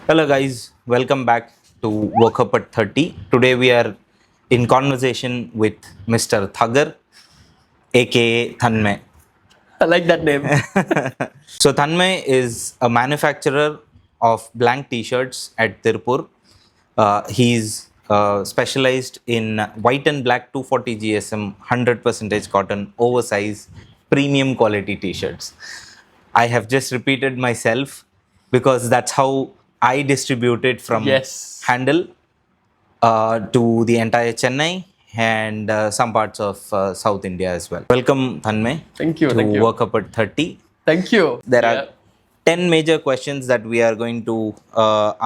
Hello guys, welcome back to Woke Up at 30. Today we are in conversation with Mr. Thagar, aka Thanmay. I like that name. So Thanmay is a manufacturer of blank t-shirts at Tirupur. He's specialized in white and black 240 GSM 100% cotton oversize premium quality t-shirts. I have just repeated myself because that's how I distribute it from Yes. Handle to the entire Chennai and some parts of South India as well. Welcome, Thanmay, Thank you. to Thank you. Work Up at 30. Thank you. There Yeah. are 10 major questions that we are going to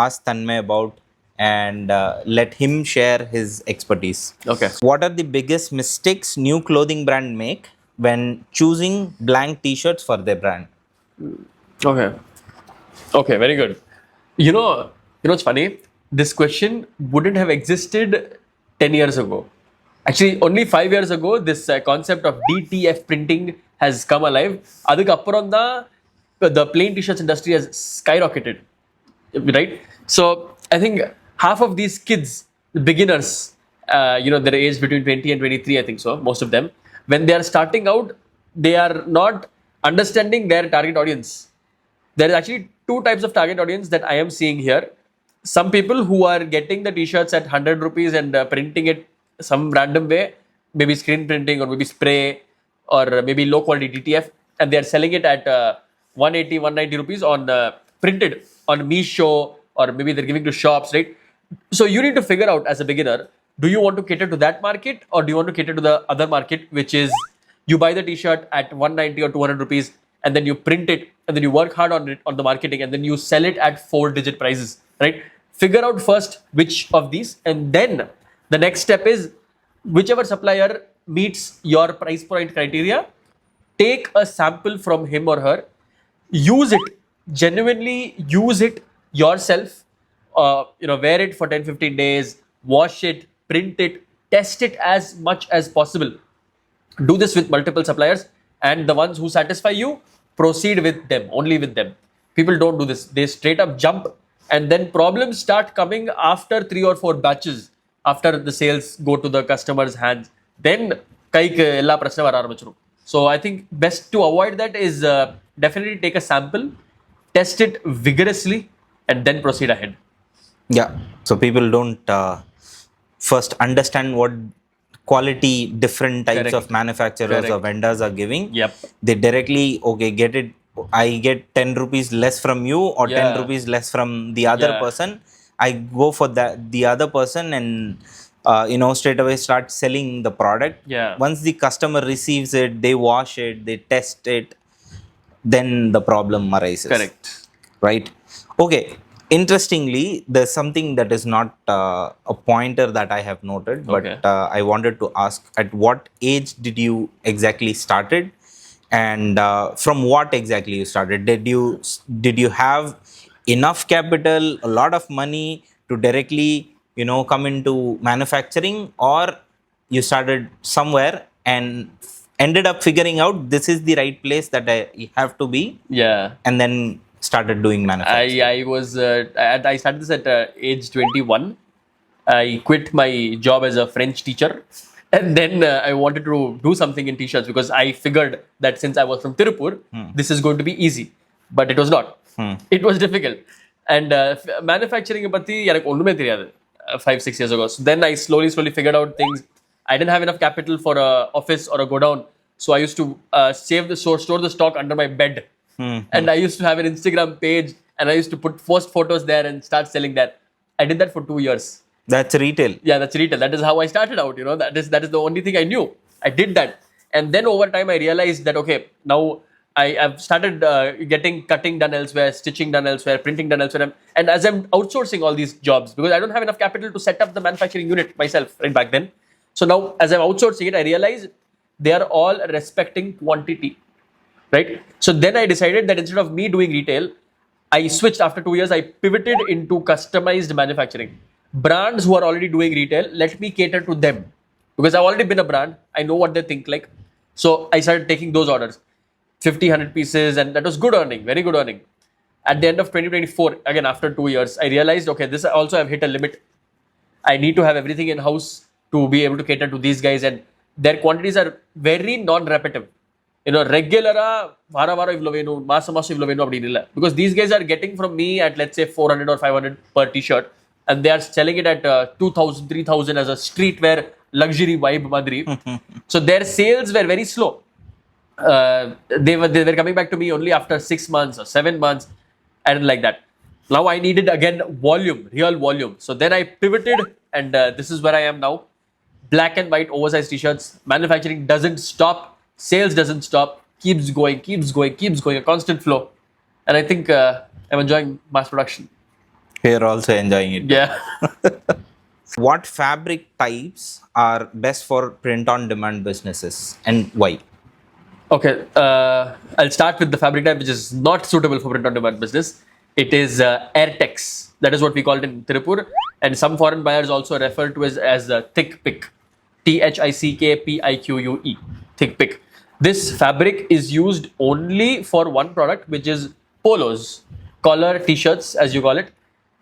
ask Tanmay about and let him share his expertise. Okay. What are the biggest mistakes new clothing brand make when choosing blank t-shirts for their brand? Okay. Okay. Very good. It's funny. This question wouldn't have existed 10 years ago. Actually, only 5 years ago, this concept of DTF printing has come alive. Adukappuram da the plain t-shirts industry has skyrocketed, right? So I think half of these kids, the beginners, they're aged between 20 and 23, I think so, most of them, when they are starting out, they are not understanding their target audience. There is actually two types of target audience that I am seeing here. Some people who are getting the t-shirts at 100 rupees and printing it some random way, maybe screen printing or maybe spray or maybe low quality DTF, and they are selling it at 180, 190 rupees on printed on Meesho, or maybe they're giving to shops, right? So you need to figure out as a beginner, do you want to cater to that market or do you want to cater to the other market, which is you buy the t-shirt at 190 or 200 rupees and then you print it and then you work hard on it on the marketing and then you sell it at 4-digit prices, right? Figure out first which of these, and then the next step is whichever supplier meets your price point criteria, take a sample from him or her, use it, genuinely use it yourself, wear it for 10-15 days, wash it, print it, test it as much as possible. Do this with multiple suppliers, and the ones who satisfy you, proceed with them, only with them. People don't do this. They straight up jump, and then problems start coming after 3 or 4 batches, after the sales go to the customer's hands. Then ella prashna vara arambichirum. So I think best to avoid that is definitely take a sample, test it vigorously, and then proceed ahead. Yeah, so people don't first understand what quality different types Correct. of manufacturers or Correct. vendors are giving. Yep. They directly, okay, get it. I get 10 rupees less from you or 10 Yeah. rupees less from the other Yeah. person. I go for the other person and straight away start selling the product. Yeah. Once the customer receives it, they wash it, they test it, then the problem arises. Correct. Right? Okay. Interestingly, there's something that is not a pointer that I have noted, but Okay. I wanted to ask: at what age did you exactly started, and from what exactly you started? Did you have enough capital, a lot of money to directly come into manufacturing, or you started somewhere and ended up figuring out this is the right place that I have to be, Yeah. and then started doing manufacturing? I started this at age 21. I quit my job as a French teacher, and then I wanted to do something in t-shirts because I figured that since I was from Tirupur, this is going to be easy, but it was not. It was difficult, and manufacturing பத்தி எனக்கு ஒண்ணுமே தெரியாது 5-6 years ago. So then I slowly figured out things. I didn't have enough capital for a office or a godown, so I used to store the stock under my bed. And I used to have an Instagram page and I used to post photos there and start selling that. I did that for 2 years. That's retail. Yeah, that's retail. That is how I started out. That is the only thing I knew. I did that, and then over time I realized that okay, now I have started getting cutting done elsewhere, stitching done elsewhere, printing done elsewhere, and as I'm outsourcing all these jobs because I don't have enough capital to set up the manufacturing unit myself right back then. So now as I'm outsourcing it, I realize they are all respecting quantity. Right? So then I decided that instead of me doing retail, I switched after 2 years. I pivoted into customized manufacturing. Brands who are already doing retail, let me cater to them because I've already been a brand. I know what they think like. So I started taking those orders, 50, 100 pieces, and that was good earning, very good earning. At the end of 2024, again after 2 years, I realized, okay, this also I've hit a limit. I need to have everything in house to be able to cater to these guys, and their quantities are very non-repetitive. Regular vara ivlovenu, masa ivlovenu abdinilla. Because these guys are getting from me at, let's say, 400 or 500 per t-shirt, and they are selling it at 2,000, 3,000 as a streetwear luxury vibe madri. So their sales were very slow. They were coming back to me only after 6 months or 7 months, and like that. Now I needed again volume, real volume. So then I pivoted, and this is where I am now. Black and white oversized t-shirts. Manufacturing doesn't stop. Sales doesn't stop. Keeps going. A constant flow. And I think I'm enjoying mass production. We're also enjoying it. Yeah. What fabric types are best for print-on-demand businesses and why? Okay. I'll start with the fabric type which is not suitable for print-on-demand business. It is Airtex. That is what we call it in Tirupur. And some foreign buyers also refer to it as thick pick. THICKPIQUE. Thick pick. This fabric is used only for one product, which is polos, collar t-shirts, as you call it.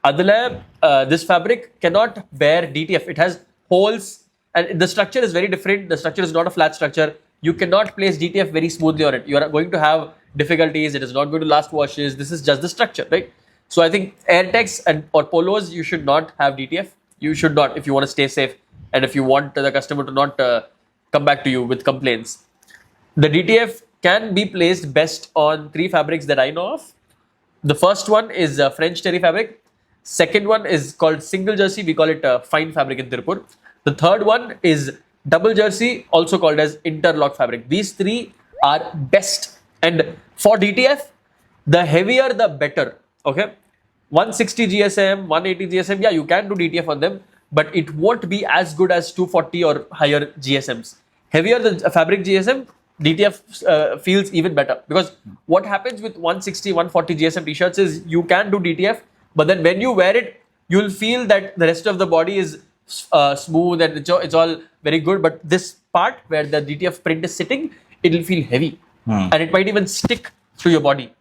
Adala, this fabric cannot bear DTF. It has holes, and the structure is very different. The structure is not a flat structure. You cannot place DTF very smoothly on it. You are going to have difficulties. It is not going to last washes. This is just the structure, right? So I think Airtex or polos, you should not have DTF. You should not, if you want to stay safe and if you want the customer to not come back to you with complaints. The DTF can be placed best on 3 fabrics that I know of. The first one is French terry fabric. Second one is called single jersey. We call it fine fabric in Tirupur. The third one is double jersey, also called as interlock fabric. These 3 are best. And for DTF, the heavier the better. Okay, 160 GSM, 180 GSM. Yeah, you can do DTF on them, but it won't be as good as 240 or higher GSMs. Heavier the fabric GSM, DTF feels even better, because what happens with 160, 140 GSM t-shirts is you can do DTF, but then when you wear it, you'll feel that the rest of the body is smooth and it's all very good, but this part where the DTF print is sitting, it'll feel heavy and it might even stick to your body.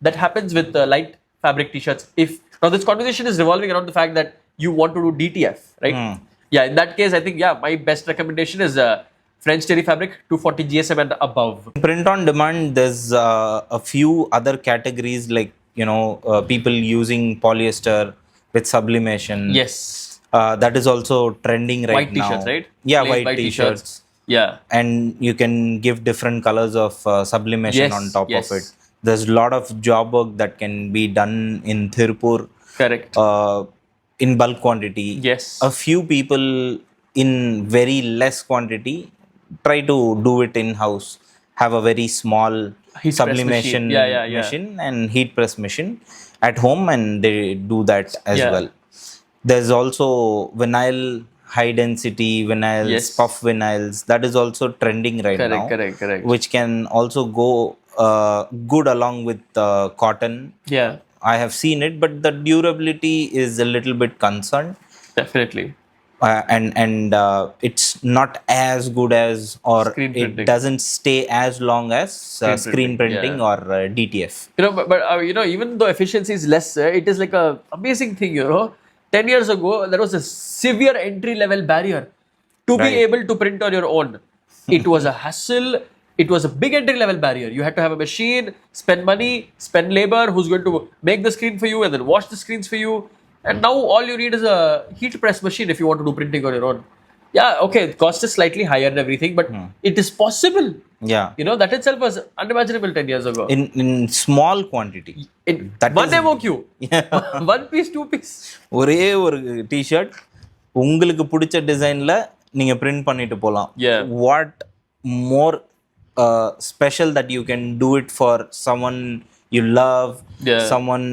That happens with light fabric t-shirts. Now this conversation is revolving around the fact that you want to do DTF, right? Yeah, in that case, I think, my best recommendation is French terry fabric, 240 GSM and above. Print on demand, there's a few other categories like, people using polyester with sublimation. Yes. That is also trending right White now. t-shirts, right? Yeah, Plain white t-shirts. Yeah. And you can give different colors of sublimation Yes, on top yes. of it. There's a lot of job work that can be done in Tirupur. Correct. In bulk quantity. Yes. A few people in very less quantity try to do it in house. Have a very small Heat press sublimation machine. Yeah. machine and heat press machine at home, and they do that as Yeah. well. There's also vinyl, high density vinyls, Yes. puff vinyls. That is also trending right now. Correct. Which can also go good along with cotton. Yeah, I have seen it, but the durability is a little bit concerned. definitely. And it's not as good as, or Screen it printing. doesn't stay as long as screen printing, printing or DTF. But even though efficiency is less, it is like a amazing thing. 10 years ago, there was a severe entry level barrier to be Right. able to print on your own. It was a hassle. It was a big entry level barrier. You had to have a machine, spend money, spend labor, who's going to make the screen for you and then wash the screens for you. And now all you need is a heat press machine if you want to do printing on your own. Yeah, okay, the cost is slightly higher and everything, but it is possible. Yeah. That itself was unimaginable 10 years ago. In small quantity. That One is- MOQ. One piece, 2 piece. ஒரே ஒரு T shirt உங்களுக்கு பிடிச்ச டிசைன்ல நீங்க print பண்ணிட்டு போலாம். Yeah. What more special that you can do it for someone you love, Yeah. someone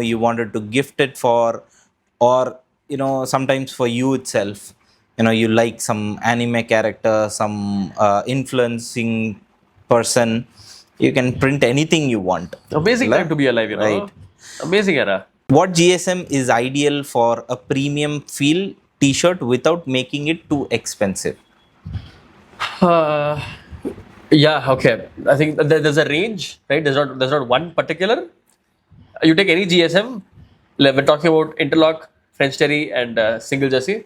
you wanted to gift it for, or sometimes for you itself. You like some anime character, some influencing person. You can print anything you want. Amazing time to be alive, Right. Amazing era. What GSM is ideal for a premium feel t-shirt without making it too expensive? Yeah, okay. I think there's a range, right? There's not one particular. You take any GSM, like we're talking about interlock, French terry, and single jersey.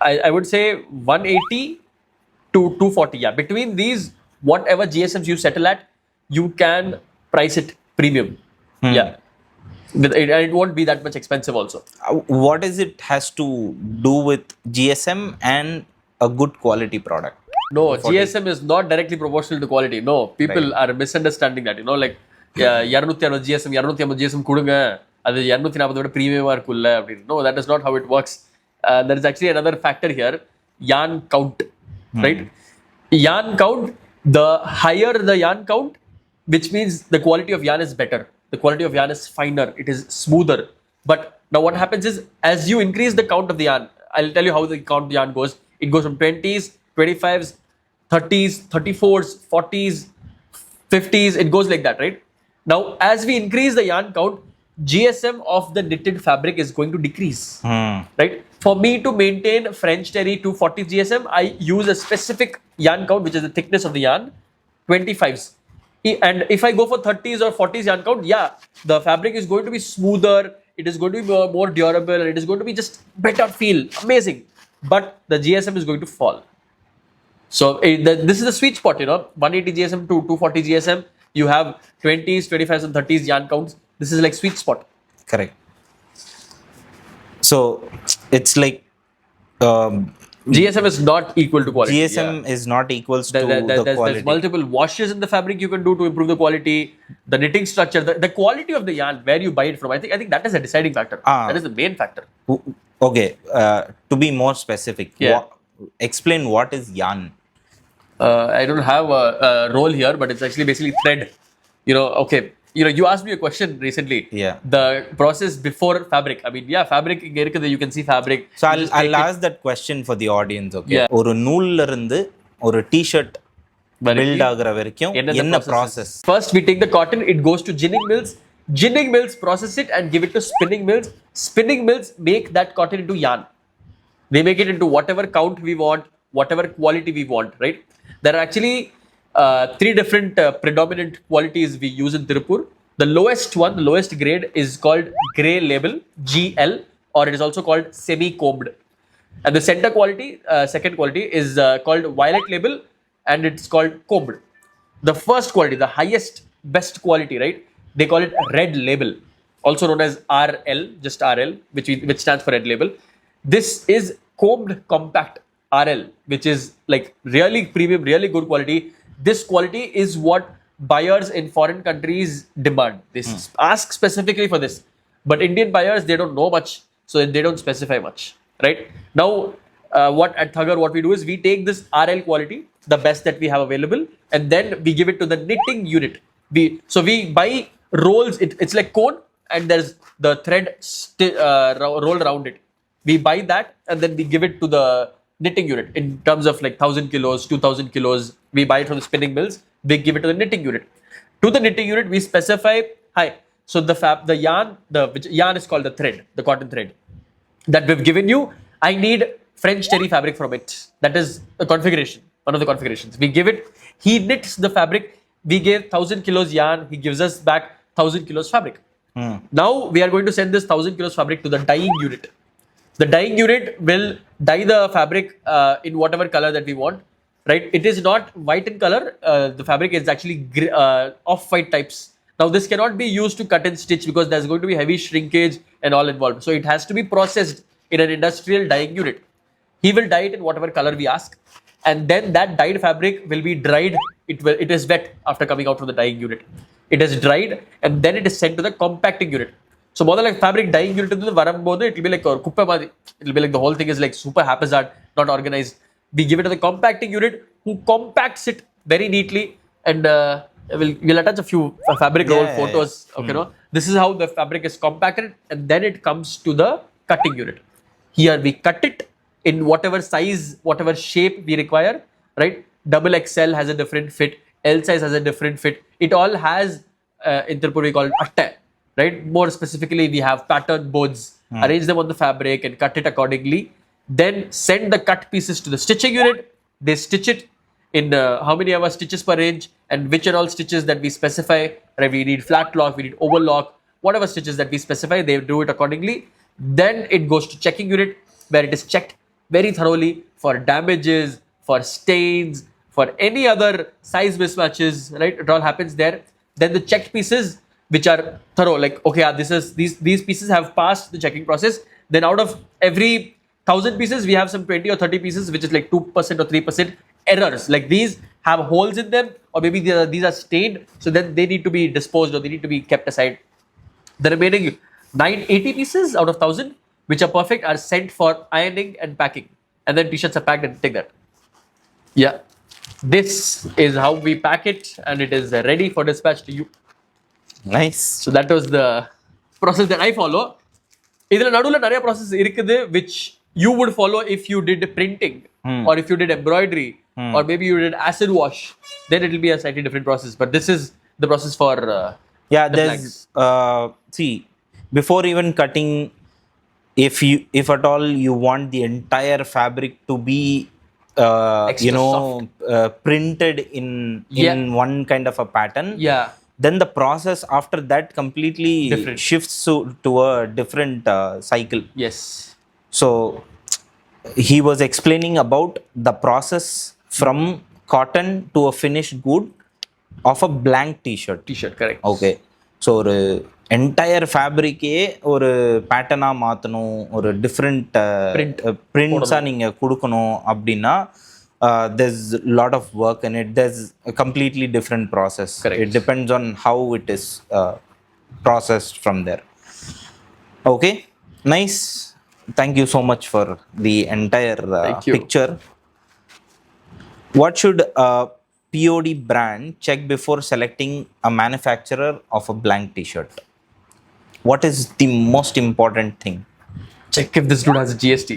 I would say 180 to 240. Yeah, between these, whatever GSMs you settle at, you can price it premium. Yeah, and it won't be that much expensive also. What is it has to do with GSM and a good quality product? No, GSM is not directly proportional to quality. No, people are misunderstanding that. Like 260 GSM, 250 GSM கொடுங்க அது 240 விட பிரீமியமா இருக்குல்ல அப்படின்னு. No, that is not how it works. There is actually another factor here, yarn count, right? Yarn count, the higher the yarn count, which means the quality of yarn is better. The quality of yarn is finer, it is smoother. But now what happens is, as you increase the count of the yarn, I'll tell you how the count of the yarn goes. It goes from 20s, 25s, 30s, 34s, 40s, 50s, it goes like that, right? Now, as we increase the yarn count, GSM of the knitted fabric is going to decrease, right? For me to maintain French terry 240 GSM, I use a specific yarn count, which is the thickness of the yarn, 25s. And if I go for 30s or 40s yarn count, yeah, the fabric is going to be smoother, it is going to be more durable, and it is going to be just better feel, amazing. But the GSM is going to fall. So this is the sweet spot, 180 GSM to 240 GSM. You have 20s, 25s, and 30s yarn counts. This is like sweet spot. Correct. So it's like GSM is not equal to quality. GSM is not equals to the quality. There's multiple washes in the fabric you can do to improve the quality, the knitting structure, the quality of the yarn, where you buy it from. I think that is a deciding factor. That is the main factor. Okay, to be more specific, explain what is yarn. I don't have a role here, but it's actually basically thread. Okay. You asked me a question recently. Yeah. The process before fabric. I mean, yeah, fabric, you can see fabric. So I'll ask that question for the audience, okay? Yeah. ஒரு நூல்ல இருந்து ஒரு t-shirt build ஆகுற வரைக்கும் என்ன process? First, we take the cotton, it goes to ginning mills. Ginning mills process it and give it to spinning mills. Spinning mills make that cotton into yarn. They make it into whatever count we want, whatever quality we want, right? There are actually 3 different predominant qualities we use in Tirupur. The lowest one, the lowest grade, is called grey label, GL, or it is also called semi-combed. And the center quality, second quality, is called violet label, and it's called combed. The first quality, the highest, best quality, right? They call it red label, also known as RL, just RL, which stands for red label. This is combed compact RL, which is like really premium, really good quality. This quality is what buyers in foreign countries demand. They ask specifically for this. But Indian buyers, they don't know much, so they don't specify much, right? Now, what at Thagar, what we do is we take this RL quality, the best that we have available, and then we give it to the knitting unit. So we buy rolls, it's like cone, and there's the thread rolled around it. We buy that, and then we give it to the knitting unit in terms of like 1,000 kilos, 2,000 kilos. We buy it from the spinning mills. We give it to the knitting unit. To the knitting unit, we specify, so the yarn is called the thread, the cotton thread that we've given you. I need French terry fabric from it. That is a configuration, one of the configurations. We give it, he knits the fabric. We gave 1,000 kilos yarn. He gives us back 1,000 kilos fabric. Now we are going to send this 1,000 kilos fabric to the dyeing unit. The dyeing unit will dye the fabric in whatever color that we want, right? It is not white in color. The fabric is actually off-white types. Now, this cannot be used to cut and stitch because there's going to be heavy shrinkage and all involved. So, it has to be processed in an industrial dyeing unit. He will dye it in whatever color we ask. And then that dyed fabric will be dried. It is wet after coming out from the dyeing unit. It is dried and then it is sent to the compacting unit. So, more like fabric dyeing unit, it will be like kuppe madi. It will be like the whole thing is like super haphazard, not organized. We give it to the compacting unit, who compacts it very neatly, and we'll attach a few fabric roll photos. Okay, no? This is how the fabric is compacted, and then it comes to the cutting unit. Here we cut it in whatever size, whatever shape we require. Right? Double XL has a different fit. L size has a different fit. It all has in Tirupur we call it atta. Right? More specifically, we have pattern boards. Arrange them on the fabric and cut it accordingly. Then send the cut pieces to the stitching unit. They stitch it in how many stitches per inch, and which are all stitches that we specify. Right? We need flat lock, we need overlock, whatever stitches that we specify, they do it accordingly. Then it goes to checking unit, where it is checked very thoroughly for damages, for stains, for any other size mismatches, right? It all happens there. Then the checked pieces, which are thorough, like, okay, these pieces have passed the checking process. Then out of every 1,000 pieces, we have some 20 or 30 pieces, which is like 2% or 3% errors. Like these have holes in them, or maybe these are stained, so then they need to be disposed or they need to be kept aside. The remaining 980 pieces out of 1,000, which are perfect, are sent for ironing and packing. And then t-shirts are packed and take that. Yeah. This is how we pack it, and it is ready for dispatch to you. Nice. So that was the process that I follow. இதில் நடுவில் நிறைய process இருக்குது which you would follow if you did printing or if you did embroidery or maybe you did acid wash. Then it will be a slightly different process. But this is the process for Yeah, the there's flags. see, before even cutting, if at all you want the entire fabric to be Extra printed in Yeah. one kind of a pattern, Yeah. then the process after that completely Different. shifts to a different cycle. Yes. So he was explaining about the process from cotton to a finished good of a blank t-shirt. T-shirt, correct. Okay so ஒரு entire ஃபேப்ரிக்கே ஒரு பேட்டர்னாக மாற்றணும், ஒரு different பிரிண்ட்ஸாக நீங்கள் கொடுக்கணும் அப்படின்னா there's a lot of work in it. There's a completely different process. Correct. It depends on how it is processed from there. Okay, nice. Thank you so much for the entire Thank you. picture. What should a POD brand check before selecting a manufacturer of a blank t-shirt? What is the most important thing? Check if this dude has a GST.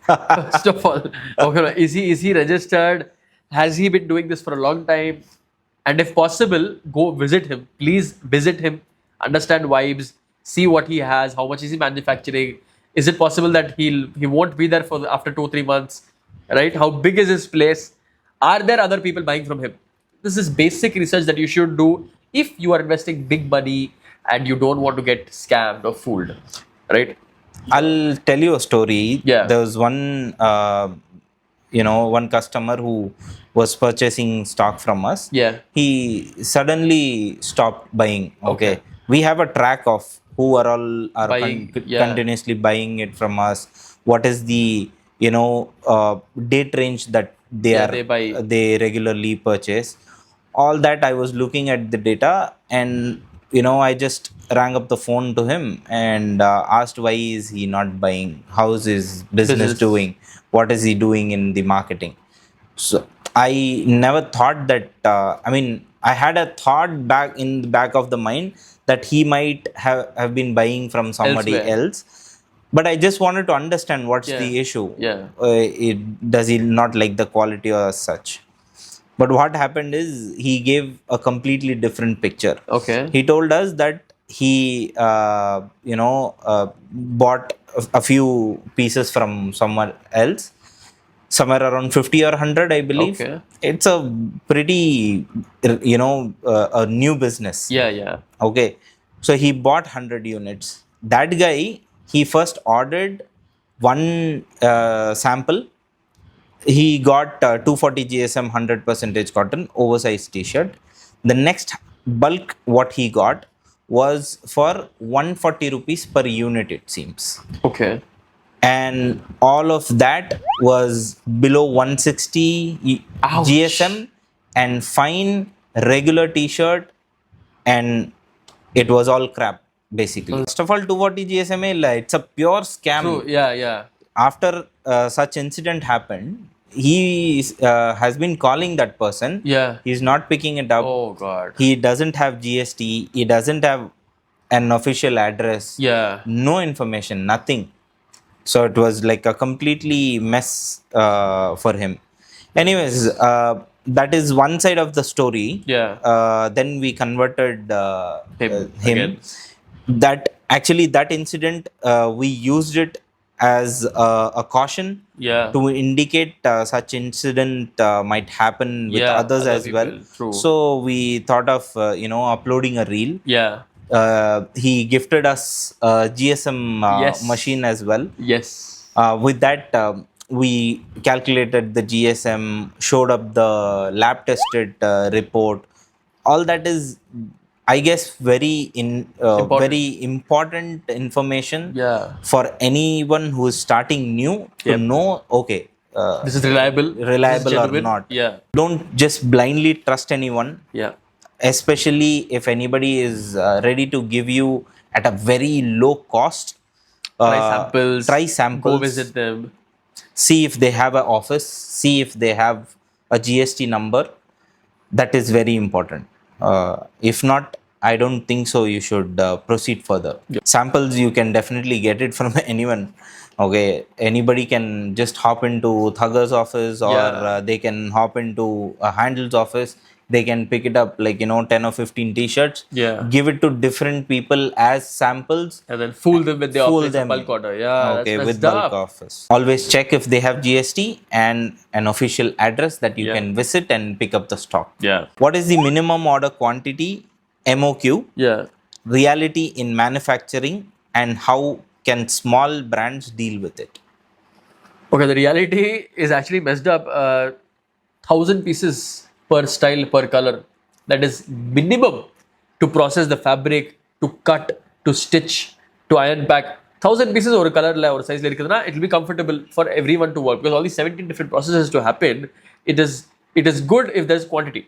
First of all, okay, is he registered? Has he been doing this for a long time? And if possible, go visit him. Please visit him. Understand vibes. See what he has. How much is he manufacturing? Is it possible that he won't be there for after 2-3 months? Right? How big is his place? Are there other people buying from him? This is basic research that you should do if you are investing big money and you don't want to get scammed or fooled. Right? I'll tell you a story. Yeah. There was one customer who was purchasing stock from us. Yeah. He suddenly stopped buying. Okay. We have a track of who are all are Buying, yeah. continuously buying it from us. What is the date range that they regularly purchase. All that I was looking at the data, and I just rang up the phone to him and asked why is he not buying, how is his business doing, what is he doing in the marketing. So I never thought that I had a thought back in the back of the mind that he might have been buying from somebody else, but I just wanted to understand what's the issue. Does he not like the quality or such? But what happened is he gave a completely different picture. Okay. He told us that he bought a few pieces from somewhere else, somewhere around 50 or 100, I believe. Okay. It's a pretty a new business. Yeah. Okay, so he bought 100 units. That guy, he first ordered one sample. He got 240 GSM 100% cotton oversized t-shirt. The next bulk what he got was for 140 rupees per unit, it seems. Okay. And all of that was below 160 Ouch. GSM and fine regular t-shirt, and it was all crap basically. First of all, 240 GSM it's a pure scam. True. Yeah. After such incident happened, he has been calling that person. Yeah. He's not picking it up. Oh God. He doesn't have GST. He doesn't have an official address. Yeah. No information, nothing. So it was like a completely mess for him. Anyways, that is one side of the story. Yeah. Then we converted Him him. again. That incident, we used it as a caution to indicate such incident might happen with others other as well. people. True. So we thought of uploading a reel. Yeah. he gifted us a GSM Yes. machine as well. Yes. With that, we calculated the GSM, showed up the lab tested report. All that is, I guess, Important. very important information Yeah. for anyone who is starting new to Yep. know. Okay, This is reliable. This is reliable or genuine. not. Yeah. Don't just blindly trust anyone, Yeah. especially if anybody is ready to give you at a very low cost. Try samples. Try Go samples. visit them. See if they have an office. See if they have a GST number. That is very important. If not, I don't think so you should proceed further. Samples, you can definitely get it from anyone. Okay, anybody can just hop into Thugger's office, or Yeah. they can hop into a Handle's office. They can pick it up, like 10 or 15 t-shirts, Yeah. give it to different people as samples, And then fool them with the fool office them. bulk order. Yeah. Okay, that's with messed bulk up. office. Always check if they have GST and an official address that you Yeah. can visit and pick up the stock. Yeah. What is the minimum order quantity, MOQ, Yeah. reality in manufacturing, and how can small brands deal with it? Okay, the reality is actually messed up. 1,000 pieces per style, per color. That is minimum to process the fabric, to cut, to stitch, to iron pack. 1,000 pieces or color or size, it will be comfortable for everyone to work, because all these 17 different processes to happen. It is good if there's quantity.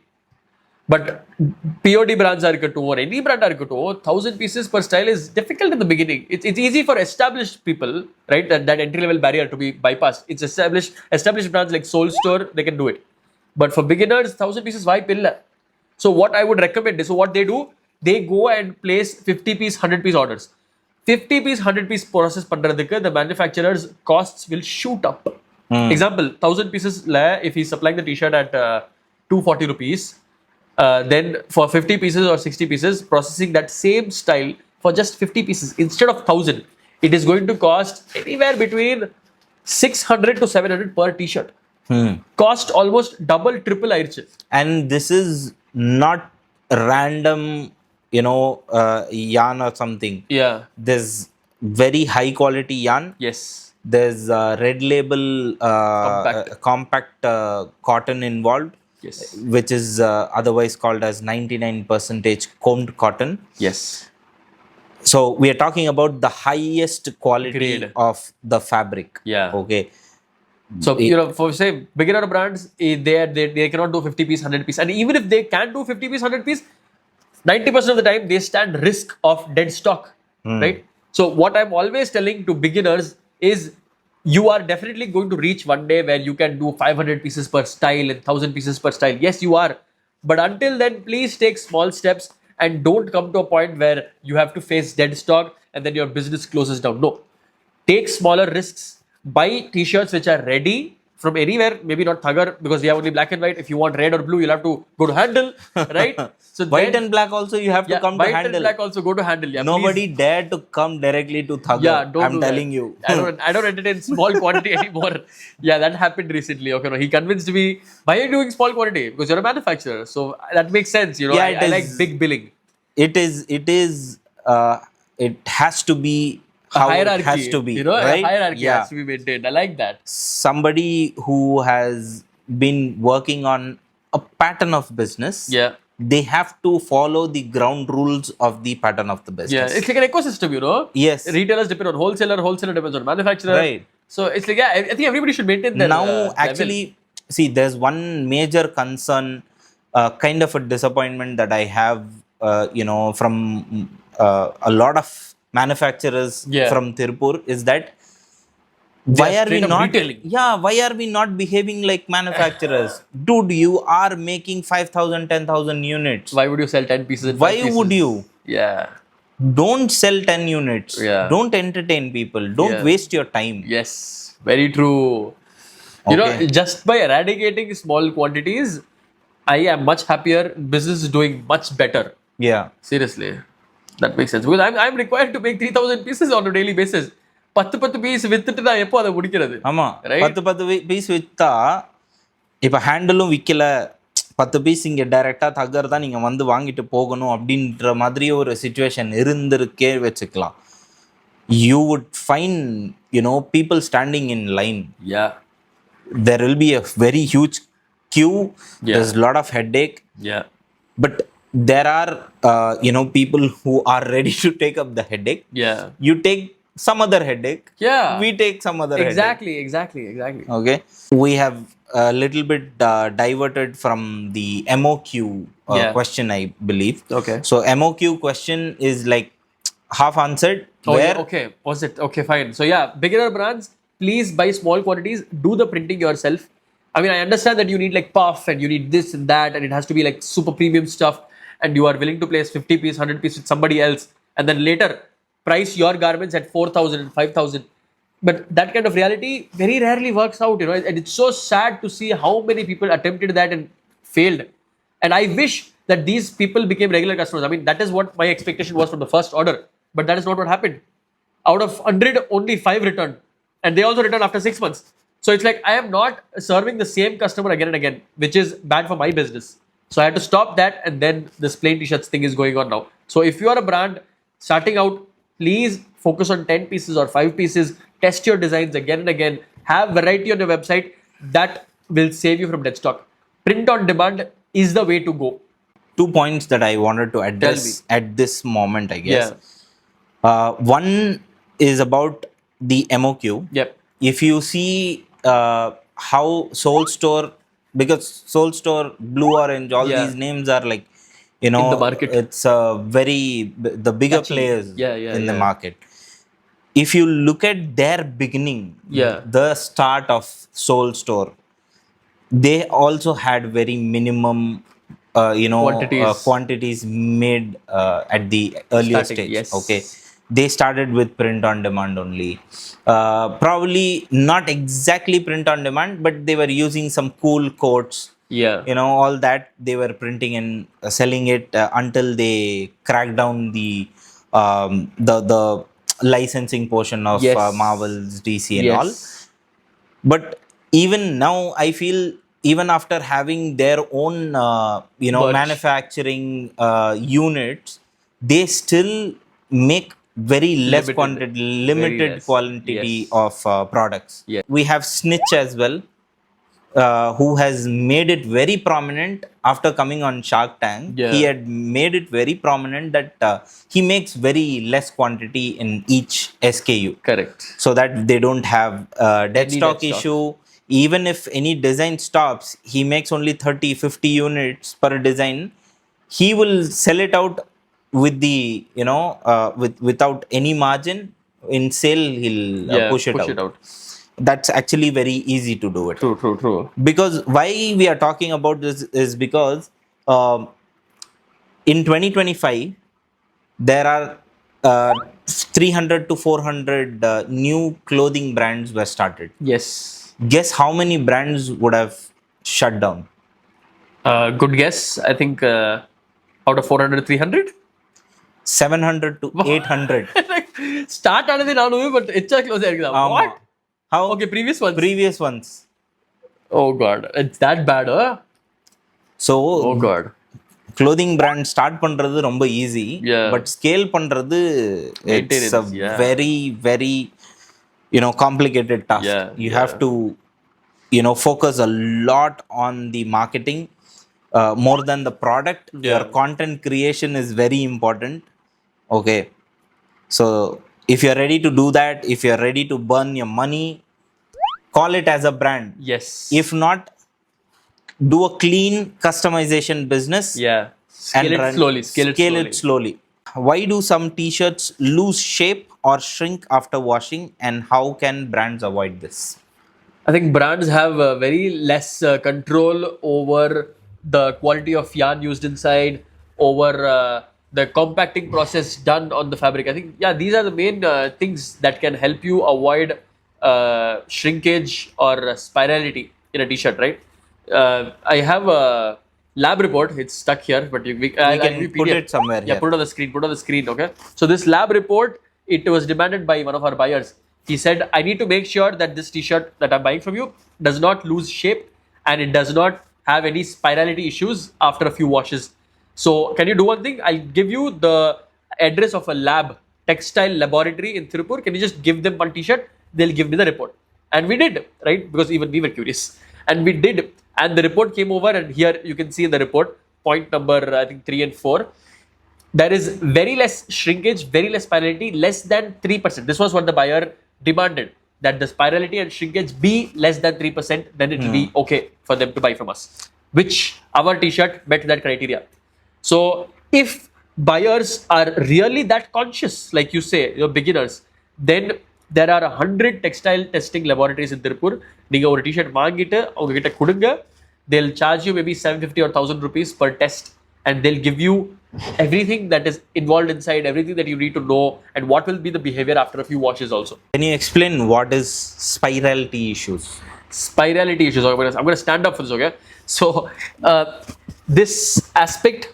But POD brands are or any brand are 1,000 pieces per style is difficult in the beginning. It's easy for established people, right? That entry level barrier to be bypassed. It's established brands like Soul Store, they can do it. But for beginners, 1,000 pieces, why pilla? So what I would recommend is, so what they do, they go and place 50 piece, 100 piece orders. 50 piece, 100 piece process pandradhukku, the manufacturer's costs will shoot up. Example, 1,000 pieces, if he's supplying the t-shirt at 240 rupees, then for 50 pieces or 60 pieces, processing that same style for just 50 pieces instead of 1,000, it is going to cost anywhere between 600 to 700 per t-shirt. Cost almost double, triple airche. And this is not random, yarn or something. Yeah. There's very high quality yarn. Yes. There's red label compact cotton involved. Yes. Which is otherwise called as 99% combed cotton. Yes. So we are talking about the highest quality Grade of the fabric. Yeah. Okay. So for say beginner brands, they cannot do 50 piece, 100 piece, and even if they can do 50 piece, 100 piece, 90% of the time they stand risk of dead stock, right? So what I'm always telling to beginners is, you are definitely going to reach one day where you can do 500 pieces per style and 1,000 pieces per style. Yes, you are. But until then, please take small steps and don't come to a point where you have to face dead stock and then your business closes down. No. Take smaller risks. Buy t-shirts which are ready from anywhere, maybe not Thugger, because we have only black and white. If you want red or blue, you'll have to go to Handle, right? So White and black also you have to come to white Handle. and black also go to Handle. Yeah, Nobody please. dare to come directly to Thugger. Yeah, don't I'm do telling that. you. I don't entertain small quantity anymore. Yeah, that happened recently. Okay, no, he convinced me, why are you doing small quantity? Because you're a manufacturer. So that makes sense. Yeah, I like big billing. It has to be A how hierarchy. it has to be, A right? hierarchy Yeah. has to be maintained. I like that. Somebody who has been working on a pattern of business, Yeah. they have to follow the ground rules of the pattern of the business. Yeah, it's like an ecosystem, Yes. Retailers depend on wholesaler depends on manufacturer. Right. So it's like, yeah, I think everybody should maintain their Now, level. actually, see, there's one major concern, kind of a disappointment that I have, from a lot of manufacturers Yeah. from Tirupur, is that They why are are we straight up not retailing. why are we not behaving like manufacturers? Dude, you are making 5,000 10,000 units. Why would you sell 10 pieces? and Why 5 pieces? would you? Yeah. Don't sell 10 units. Yeah. Don't entertain people. Don't Yeah. waste your time. Yes, very true. Okay. Just by eradicating small quantities, I am much happier. Business is doing much better. Yeah. Seriously, that makes sense, because I'm required to make 3,000 pieces on a daily basis. 10 piece வித்துட்டு நான் எப்போ அதை முடிக்கிறது? ஆமா, Right? 10 piece வித்தா, இப்ப ஹேண்டலும் விக்கல, 10 piece இங்கே டைரெக்டாக தகர் தான் நீங்கள் வந்து வாங்கிட்டு போகணும் அப்படின்ற மாதிரி ஒரு சுச்சுவேஷன் இருந்திருக்கே வச்சுக்கலாம். You would find, people standing in line. Yeah. There will be a very huge queue. Yeah. There's a lot of headache. Yeah. But there are, people who are ready to take up the headache. Yeah. You take some other headache. Yeah. We take some other headache. Exactly. Okay. We have a little bit diverted from the MOQ Yeah. question, I believe. Okay. So MOQ question is like half answered. Oh, where yeah, okay. Was it? Okay, fine. So yeah, beginner brands, please buy small quantities. Do the printing yourself. I mean, I understand that you need like puff and you need this and that, and it has to be like super premium stuff, and you are willing to place 50 piece, 100 piece with somebody else, and then later price your garments at 4,000 and 5,000. But that kind of reality very rarely works out, and it's so sad to see how many people attempted that and failed. And I wish that these people became regular customers. I mean, that is what my expectation was from the first order, but that is not what happened. Out of 100, only 5 returned, and they also returned after 6 months. So it's like I am not serving the same customer again and again, which is bad for my business. So I had to stop that, and then this plain t-shirts thing is going on now. So if you are a brand starting out, please focus on 10 pieces or 5 pieces. Test your designs again and again. Have variety on your website. That will save you from dead stock. Print on demand is the way to go. 2 points that I wanted to address at this moment, I guess. One is about the MOQ. Yep. If you see how Soul Store, because Soul Store, Blue Orange, all Yeah. these names are like, In the market. it's the bigger Catchy. players Yeah, in the market. If you look at their beginning, Yeah. the start of Soul Store, they also had very minimum quantities made at the earlier Starting, stage. yes. Okay, they started with print on demand only. Probably not exactly print on demand, but they were using some cool quotes. Yeah. All that they were printing and selling it until they cracked down the licensing portion of Yes. Marvel's, DC and Yes. all. But even now, I feel even after having their own Merch. manufacturing units, they still make very less Limited. quantity, limited less. quantity Yes. of products. Yeah. We have Snitch as well, who has made it very prominent after coming on Shark Tank. Yeah. He had made it very prominent that he makes very less quantity in each SKU, Correct. so that they don't have dead Any stock dead stock. issue. Even if any design stops, he makes only 30, 50 units per design. He will sell it out with the without any margin. In sale, he'll push it out. That's actually very easy to do it. True. Because why we are talking about this is because in 2025 there are 300 to 400 new clothing brands were started. Yes. Guess how many brands would have shut down? Good guess. I think out of 400, 300? 700 to 800. Start another now, but it's a close. What? How? Okay, previous ones. Oh god, it's that bad, huh? So Oh god. clothing brand start பண்றது ரொம்ப easy. Yeah. But scale பண்றது it's a Maintenance, yeah. very very complicated task. Yeah, You have to focus a lot on the marketing more than the product. Yeah. Your content creation is very important. Okay, so if you're ready to do that, if you're ready to burn your money, call it as a brand. Yes. If not, do a clean customization business. Yeah. Scale it run- slowly. Scale it slowly. Why do some t-shirts lose shape or shrink after washing, and how can brands avoid this? I think brands have very less control over the quality of yarn used inside, over the compacting process done on the fabric. I think, these are the main things that can help you avoid shrinkage or spirality in a t-shirt, right? I have a lab report. It's stuck here, but we can put it somewhere Yeah, here. put it on the screen, okay? So this lab report, it was demanded by one of our buyers. He said, I need to make sure that this t-shirt that I'm buying from you does not lose shape and it does not have any spirality issues after a few washes. So can you do one thing? I'll give you the address of a lab, textile laboratory in Tirupur. Can you just give them one t-shirt? They'll give me the report. And we did, right? Because even we were curious. And we did. And the report came over, and here you can see in the report, point number, I think 3 and 4. There is very less shrinkage, very less spirality, less than 3%. This was what the buyer demanded, that the spirality and shrinkage be less than 3%, then it will be okay for them to buy from us, which our t-shirt met that criteria. So if buyers are really that conscious, like you say, you're beginners, then there are 100 textile testing laboratories in Tirupur. நீங்க ஒரு t-shirt வாங்கிட்டு அவங்க கிட்ட கொடுங்க, they'll charge you maybe 750 or 1000 rupees per test, and they'll give you everything that is involved inside, everything that you need to know, and what will be the behavior after a few washes also. Can you explain what is spirality issues? Spirality issues. I'm going to stand up for this, okay? So, this aspect,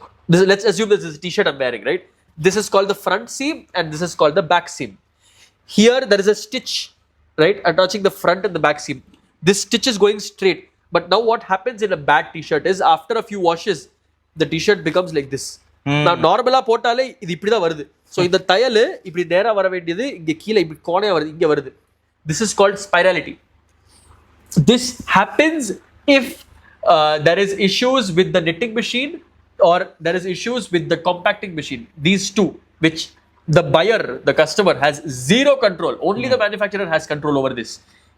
let's assume this is a t-shirt I'm wearing, right? This is called the front seam, and this is called the back seam. Here, there is a stitch, right, attaching the front and the back seam. This stitch is going straight. But now what happens in a bad t-shirt is, after a few washes, the t-shirt becomes like this. Now, normally, போட்டாலே இது இப்படி தான் வருது. So, இந்த தையல் இப்படி நேரா வர வேண்டியது இங்க கீழே இப்படி கோணையா வருது, இங்க வருது. This is called spirality. This happens if there is issues with the knitting machine, or there is issues with the compacting machine. These two, which the buyer, the customer, has zero control. Only the manufacturer has control over this.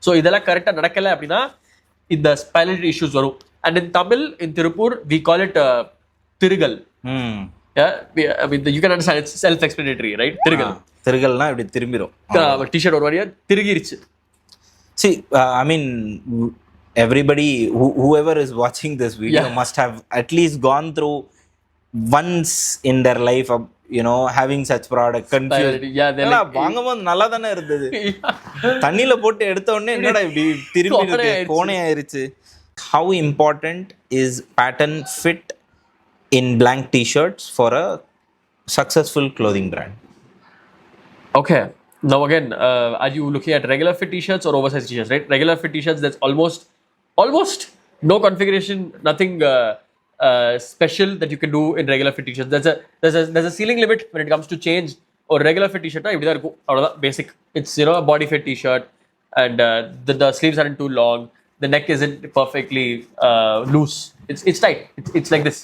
So, இதெல்லாம் கரெக்டா நடக்கல அப்படின்னா இந்த spirality issues வரும். And in Tamil, in Tirupur, we call it Tirugal. Yeah, I mean, you can understand, it's self-explanatory, right? Tirugal. திருகல்னா இப்படி திரும்பிரும். T-shirt ஒரு வழியா திருகிருச்சு. See, I mean, everybody, whoever is watching this video must have at least gone through once in their life of, having such product, confused. வாங்கும்போது நல்லா தானே இருந்தது, தண்ணியில போட்டு எடுத்த உடனே என்னடா இப்படி திரும்பி இருக்கு, கோணை ஆயிருச்சு. How important is pattern fit in blank t-shirts for a successful clothing brand? Okay. Now again, are you looking at regular fit t-shirts or oversized t-shirts, right? Regular fit t-shirts, that's almost no configuration, nothing special that you can do in regular fit t-shirts. There's a ceiling limit when it comes to change. Or regular fit t-shirt, இப்படி தான் இருக்கும், அவ்வளவுதான் basic. It's a body fit t-shirt, and the sleeves aren't too long, the neck isn't perfectly loose. It's tight. It's like this.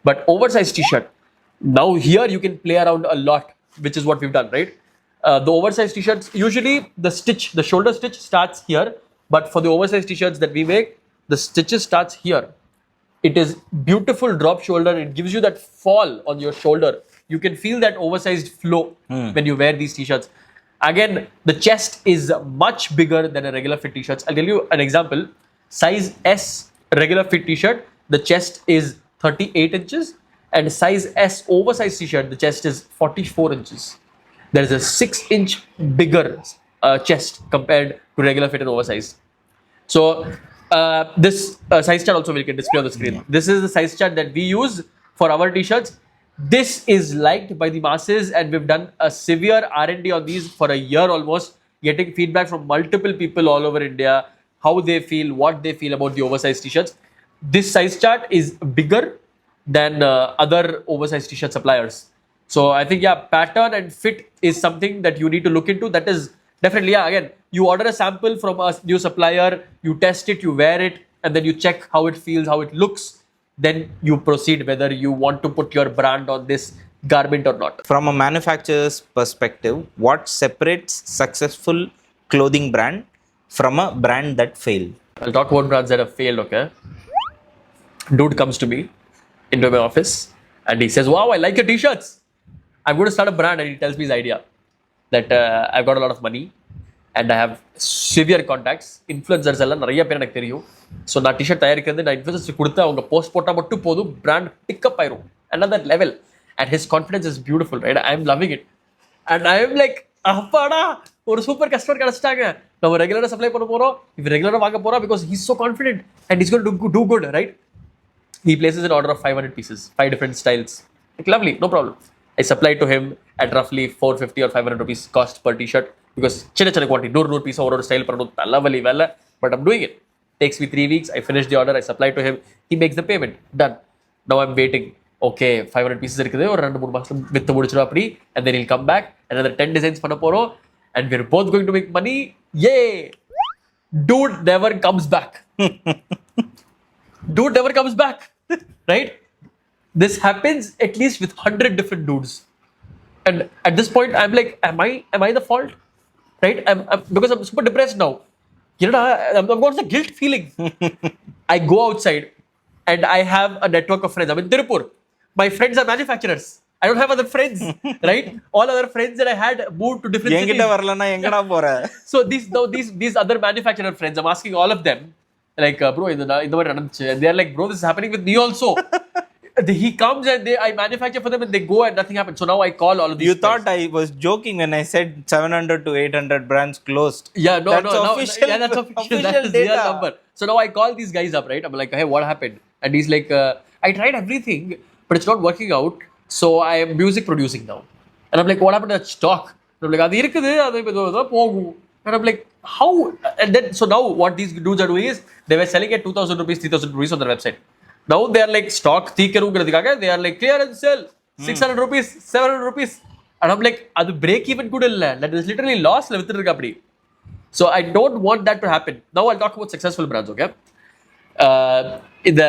But oversized t-shirt, now here you can play around a lot, which is what we've done, right? The oversized t-shirts, usually the shoulder stitch starts here, but for the oversized t-shirts that we make, the stitches starts here. It is beautiful drop shoulder. It gives you that fall on your shoulder. You can feel that oversized flow when you wear these t-shirts. Again, the chest is much bigger than a regular fit t-shirts. I'll tell you an example. Size S regular fit t-shirt, the chest is 38 inches, and size S oversized t-shirt, the chest is 44 inches. There is a 6-inch bigger chest compared to regular fit and oversized. So this size chart also we can display on the screen. This is the size chart that we use for our t-shirts. This is liked by the masses, and we've done a severe R&D on these for a year almost, getting feedback from multiple people all over India, how they feel, what they feel about the oversized t-shirts. This size chart is bigger than other oversized t-shirt suppliers. So I think, pattern and fit is something that you need to look into. That is definitely, again, you order a sample from a new supplier, you test it, you wear it, and then you check how it feels, how it looks. Then you proceed whether you want to put your brand on this garment or not. From a manufacturer's perspective, what separates successful clothing brand from a brand that failed? I'll talk about brands that have failed, okay? Dude comes to me into my office and he says, wow, I like your t-shirts. I'm going to start a brand, and he tells me his idea that I've got a lot of money and I have severe contacts. Influencers எல்லாம் நிறைய பேர் எனக்கு தெரியும். So நான் T shirt தயாரிக்கிறது நான் influencers கொடுத்து அவங்க போஸ்ட் போட்டால் மட்டும் போதும், பிராண்ட் பிக்கப் ஆயிரும். Another level. And his confidence is beautiful, right? I'm loving it. And I'm like, அப்பாடா ஒரு சூப்பர் கஸ்டமர் கிடைச்சிட்டாங்க, நம்ம ரெகுலராக சப்ளை பண்ண போகிறோம், இப்போ ரெகுலராக வாங்க போகிறோம், because he's so confident and he's going to do good, right? He places an order of 500 pieces, 5 different styles. Like, lovely, no problem. I supply to him at roughly 450 or 500 rupees cost per t-shirt, because chinna quantity, 100 piece or style, but I'm doing it. Takes me 3 weeks. I finish the order, I supply to him. he makes the payment. Done. Now I'm waiting. Okay, 500 pieces இருக்குது ஒரு 2-3 மாசத்துல with முடிச்சிடும் அப்படி, and then he'll come back, another 10 designs பண்ண போறோம், and we're both going to make money. Yay! Dude never comes back. Dude never comes back. Right? This happens at least with 100 different dudes. And at this point, I'm like, am I the fault? Right? Because I'm super depressed now. You know, I've got the guilt feeling. I go outside and I have a network of friends. I'm in Tirupur. My friends are manufacturers. I don't have other friends, right? All other friends that I had moved to different cities. So these other manufacturer friends, I'm asking all of them, like, bro, they are like, bro, this is happening with me also. He comes and I manufacture for them and they go and nothing happens. So now I call all of these. You thought I was joking when I said 700 to 800 brands closed. Yeah, That's official. Yeah, that's official. That is data. real number. So now I call these guys up, right? I'm like, hey, what happened? And he's like, I tried everything, but it's not working out. So I am music producing now. And I'm like, what happened to that stock? And I'm like, adu irukudhu, adu pogum. And I'm like, how? And then, so now what these dudes are doing is, they were selling at 2,000 rupees, 3,000 rupees on their website. Now they are like, stock theekarungiradhukaga, they are like, clear and sell, 600 rupees, 700 rupees. And I'm like, adu break even kuda illa. That is literally loss la vittu irukku apdi. So I don't want that to happen. Now I'll talk about successful brands, okay? இந்த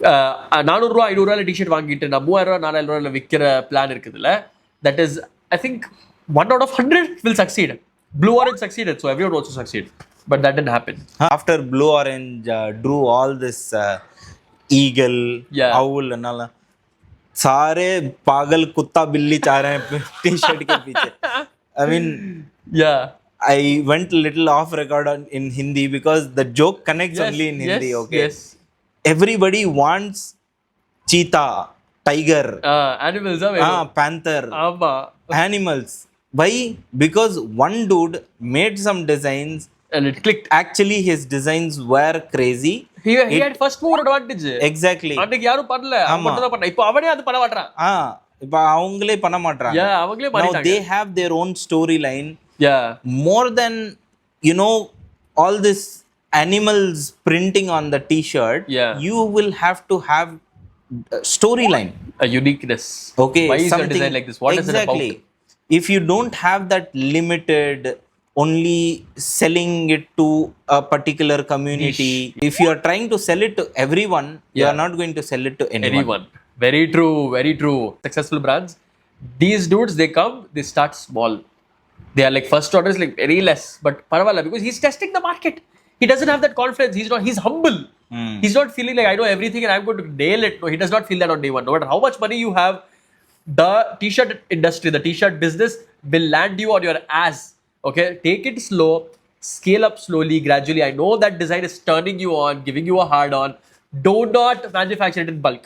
400 ரூபா 500 ரூபாயில T shirt வாங்கிட்டு நான் 3000 ரூபா 4000 ரூபாயில விற்கிற plan இருக்குதுல்ல, that is I think 1 out of 100 will succeed. Blue Orange succeeded, so everyone also succeed, but that didn't happen. After Blue Orange drew all this eagle, owl and all, सारे पागल कुत्ता बिल्ली चाह रहे हैं टी-शर्ट के पीछे. I mean, yeah, I went a little off record in Hindi because the joke connects only in Hindi. Okay. Yes. Everybody wants cheetah, tiger, animals, panther, animals. Why? Because one dude made some designs and it clicked. Actually, his designs were crazy. He had first mover advantage. Exactly. அன்னைக்கு யாரும் பண்ணல, அவன் மட்டும் தான் பண்ணா. இப்போ அவனே அது பண்ண மாட்டறான். இப்போ அவங்களே பண்ண மாட்டறாங்க. Yeah, அவங்களே மாறிட்டாங்க. Now they have their own storyline. Yeah. More than, you know, all this animals printing on the t-shirt, you will have to have storyline, a uniqueness. Okay, why is your design like this? What is it about? If you don't have that limited, only selling it to a particular community, if you are trying to sell it to everyone, you are not going to sell it to anyone. Very true, very true. Successful brands, these dudes, they come, they start small. They are like, first order is like very less, but paravala, because he's testing the market. He doesn't have that confidence. He's humble. He's not feeling like I know everything and I'm going to nail it. No, he does not feel that on day one. No matter how much money you have, the t-shirt industry, the t-shirt business will land you on your ass. Okay, take it slow, scale up slowly, gradually. I know that design is turning you on, giving you a hard on. Do not manufacture it in bulk.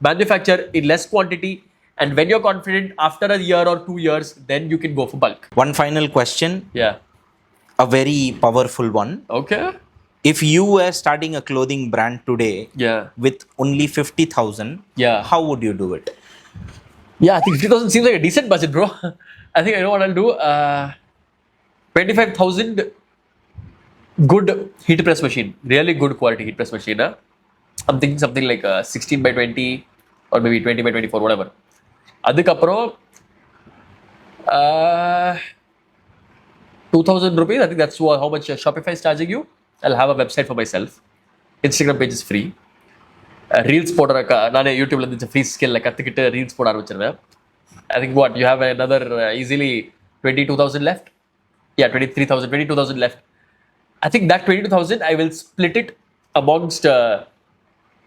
Manufacture in less quantity. And when you're confident, after a year or 2 years, then you can go for bulk. One final question. Yeah. A very powerful one. Okay. If you were starting a clothing brand today, with only 50,000, how would you do it? Yeah, I think 50,000 seems like a decent budget, bro. I think I know what I'll do. 25,000 good heat press machine, really good quality heat press machine. I'm thinking something like 16 by 20 or maybe 20 by 24, whatever. அதுக்கப்புறம் 2,000 rupees, I think that's how much Shopify is charging you. I'll have a website for myself. Instagram page is free. Reels போடுறக்க நானே யூடியூப்ல இருந்து free skill கத்துக்கிட்டு reels போட ஆரம்பிச்சிருவேன். I think what you have another easily 22,000 left. Yeah, 23,000, 22,000 left. I think that 22,000 I will split it amongst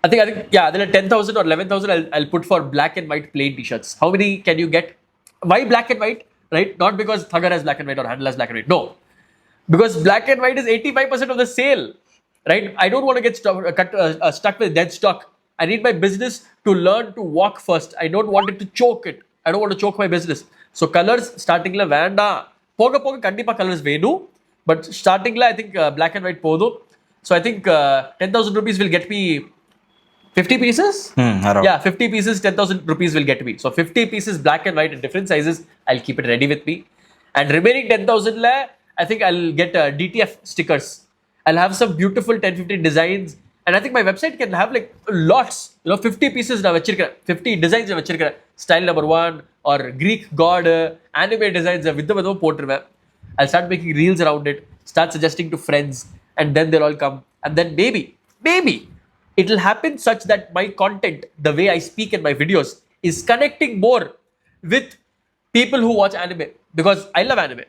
I think yeah, then 10,000 or 11,000 I'll put for black and white plain t-shirts. How many can you get? Why black and white? Right? Not because Thugger has black and white or Handle has black and white. No. Because black and white is 85% of the sale. Right? I don't want to get stuck with dead stock. I need my business to learn to walk first. I don't want it to choke it. I don't want to choke my business. So colors starting la vanda. Poga kandipa colors venu. But starting la I think black and white podu. So I think 10,000 rupees will get me 50 pieces? Yeah, 50 pieces, 10,000 rupees will get me. So 50 pieces black and white in different sizes. I'll keep it ready with me. And remaining 10,000 la, I think I'll get DTF stickers. I'll have some beautiful 10-15 designs And I think my website can have like lots, 50 pieces நான் வச்சிருக்கேன், 50 designs நான் வச்சிருக்கேன். Style number 1 or Greek god, anime designs விதமா போட்டுருவேன். I'll start making reels around it, start suggesting to friends, and then they'll all come. And then maybe it'll happen such that my content, the way I speak in my videos, is connecting more with people who watch anime, because I love anime.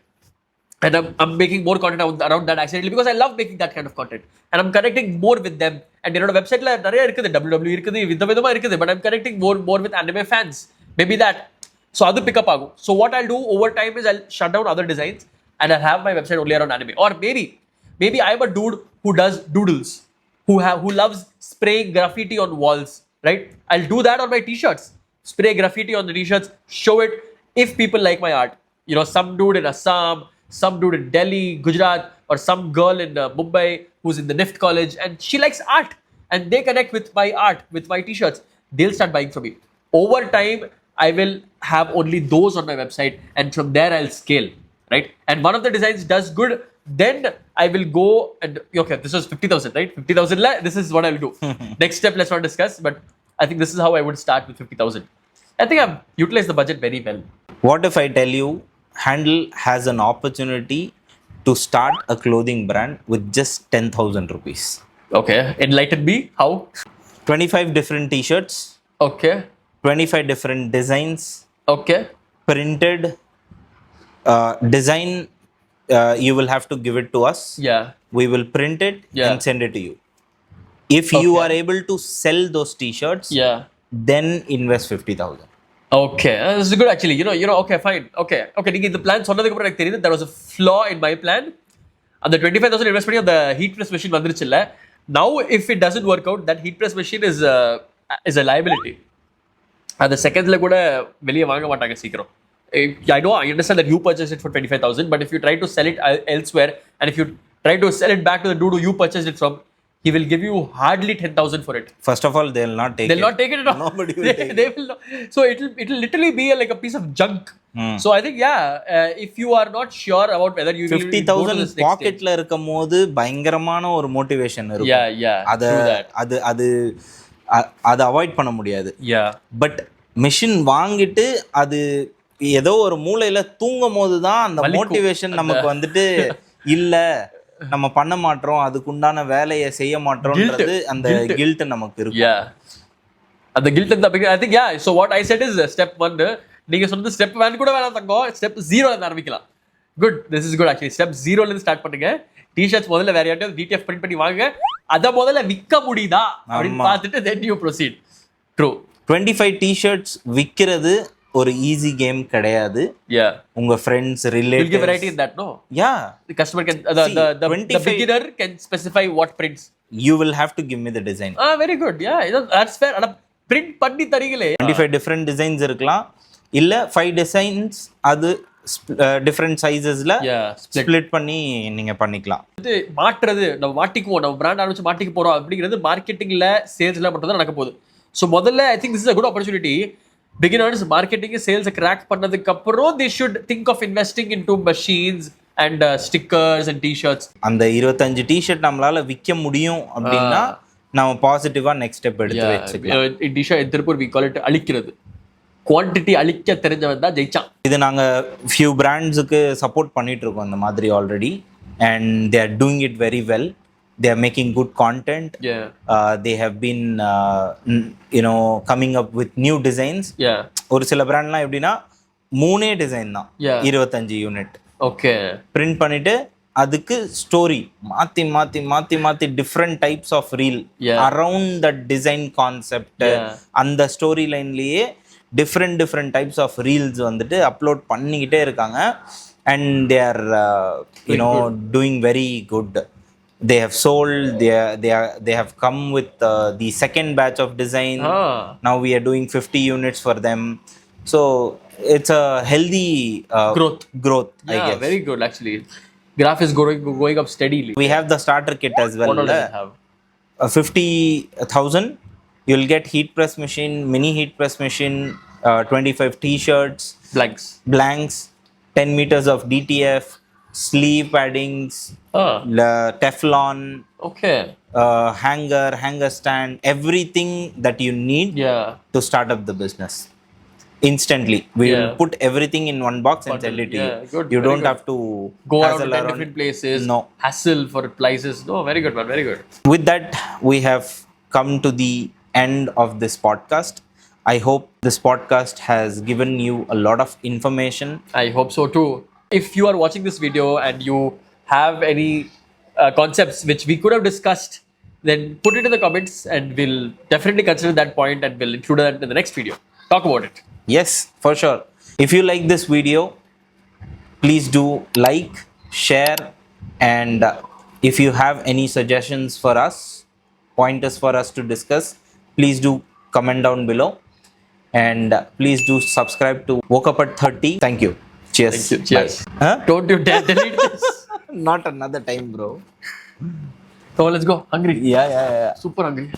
And I'm making more content around that accidentally because I love making that kind of content. And I'm connecting more with them. And என்னோட வெப்சைட்ல நிறைய இருக்குது, WWE இருக்குது, விதமா இருக்குது, but I'm connecting more with anime fans. Maybe that. So அது pick up ஆகும். So what I'll do over time is I'll shut down other designs and I'll have my website only around anime. Or maybe I'm a dude who does doodles, who loves spraying graffiti on walls, right? I'll do that on my t-shirts. Spray graffiti on the t-shirts, show it if people like my art. Some dude in Assam, some dude in Delhi, Gujarat, or some girl in Mumbai who's in the NIFT college and she likes art and they connect with my art, with my t-shirts. They'll start buying from me. Over time, I will have only those on my website and from there I'll scale, right? And one of the designs does good, then I will go and, okay, this was 50,000, right? 50,000, this is what I'll do. Next step, let's not discuss, but I think this is how I would start with 50,000. I think I've utilized the budget very well. What if I tell you Handle has an opportunity to start a clothing brand with just 10,000 rupees? Okay, enlighten me. How? 25 different t-shirts, Okay. 25 different designs, Okay. printed design. You will have to give it to us. Yeah. We will print it Yeah. and send it to you. If you Okay. are able to sell those t-shirts, Yeah. then invest 50,000. Okay, this is good actually. Okay, fine. Okay. நீங்க இந்த plan சொன்னதுக்கு அப்புறம் எனக்கு தெரியுது there was a flaw in my plan. அந்த 25,000 invest பண்ணி அந்த heat press machine வந்துருச்சுல்ல. Now if it doesn't work out, that heat press machine is a liability. அந்த செகண்ட்ல கூட வெளியே வாங்க மாட்டாங்க சீக்கிரம். I understand that you purchased it for 25,000, but if you try to sell it elsewhere and if you try to sell it back to the dude who you purchased it from, he will give you hardly 10,000 for it. First of all, they'll not take it. They'll not take it at all. Nobody will take They will not. So it'll literally be like a piece of junk. So I think if you are not sure about whether you will go to 50,000 this next stage. பாக்கெட்ல இருக்கும்போது பயங்கரமான ஒரு motivation இருக்கும். Yeah. True that. அது avoid பண்ண முடியாது. Yeah. But machine வாங்கிட்டு அது ஏதோ ஒரு மூலையில தூங்கும் போது தான் அந்த மோட்டிவேஷன் நமக்கு வந்துட்டு இல்ல நம்ம பண்ண மாட்டோம், அதுக்குண்டான வேலையை செய்ய மாட்டோம்ன்றது அந்த கில்ட் நமக்கு இருக்கும். Yeah. அந்த கில்ட் தான். I think so what I said is step 1. நீங்க சொன்னது ஸ்டெப் 1 கூட வேணாம் தங்கம், ஸ்டெப் 0 ல ஆரம்பிக்கலாம். Good, this is good actually. Step 0 ல இருந்து ஸ்டார்ட் பண்ணுங்க. டி-ஷர்ட்ஸ் முதல்ல வேற யார்ட்டையாவது டிடிஎஃப் பிரிண்ட் பண்ணி வாங்க, அத முதல்ல விக்க முடியுதா அப்படின்னு பார்த்துட்டு then you proceed. True. 25 t-shirts விக்கிறது ஒரு ஈஸி கேம் கிடையாது. உங்க friends relatives will give variety in that, no? The customer can the beginner can specify what prints. You will have to give me the design. Very good. That's fair. அட print பண்ணி தரீங்களே. 25 different designs இருக்கலாம், இல்ல 5 designs அது different சைஸஸ்ல split பண்ணி நீங்க பண்ணிக்கலாம். இது மாற்றுறது, நம்ம மாட்டிக்குவோம், நம்ம பிராண்ட் ஆரம்பிச்சு மாட்டிக்க போறோம் அப்படிங்கிறது மார்க்கெட்டிங்ல சேல்ஸ்ல மட்டும் தான் நடக்க போகுது. ஸோ முதல்ல I think this is a good opportunity. Beginners marketing sales crack பண்ணதுக்கு அப்புறம் they should think of investing into machines and stickers and t-shirts. அந்த 25 t-shirt நம்மளால விற்க முடியும் அப்படின்னா நம்ம பாசிட்டிவா நெக்ஸ்ட் ஸ்டெப் எடுத்து வச்சுக்கலாம். in Tiruppur we call it அழிக்கிறது. குவான்டிட்டி அழிக்க தெரிஞ்சவன் தான் ஜெயிச்சான். இது நாங்க ஃபியூ பிராண்ட்ஸுக்கு சப்போர்ட் பண்ணிட்டு இருக்கோம் இந்த மாதிரி already, and they are doing it very well. They are making good content. They have been coming up with new designs. ஒரு சில பிராண்ட்லாம் எப்படின்னா 3 டிசைன் தான், 25 யூனிட் பிரிண்ட் பண்ணிட்டு அதுக்கு ஸ்டோரி மாத்தி மாத்தி மாத்தி மாத்தி different types of reel around that design concept, அந்த ஸ்டோரி லைன்லயே டிஃப்ரெண்ட் டைப்ஸ் ஆஃப் ரீல்ஸ் வந்துட்டு அப்லோட் பண்ணிக்கிட்டே இருக்காங்க. And they are doing very good. They have sold, they have come with the second batch of design. Now we are doing 50 units for them. So it's a healthy growth, I guess. Very good actually. Graph is going up steadily. We have the starter kit as well. What does it have? 50,000 you'll get heat press machine, mini heat press machine, 25 t-shirts, blanks, 10 meters of DTF, sleeve paddings, Ah, Teflon, okay. hanger stand, everything that you need Yeah. to start up the business. Instantly, we will Yeah. put everything in one box and Bundle. sell it to Yeah, you. good, You very don't good. have to Go around to hassle 10 around. different places. No. Hassle for prices. No, very good, man. Very good. With that, we have come to the end of this podcast. I hope this podcast has given you a lot of information. I hope so too. If you are watching this video and you have any concepts which we could have discussed, then put it in the comments and we'll definitely consider that point and we'll include that in the next video. Talk about it. Yes, for sure. If you like this video, please do like, share, and if you have any suggestions for us, pointers for us to discuss, please do comment down below. And please do subscribe to Woke Up at 30. Thank you. Cheers. Thank you. Cheers. Bye. Huh? Don't you dare delete this. Not another time, bro. Come on, let's go. Hungry. Yeah. Super hungry.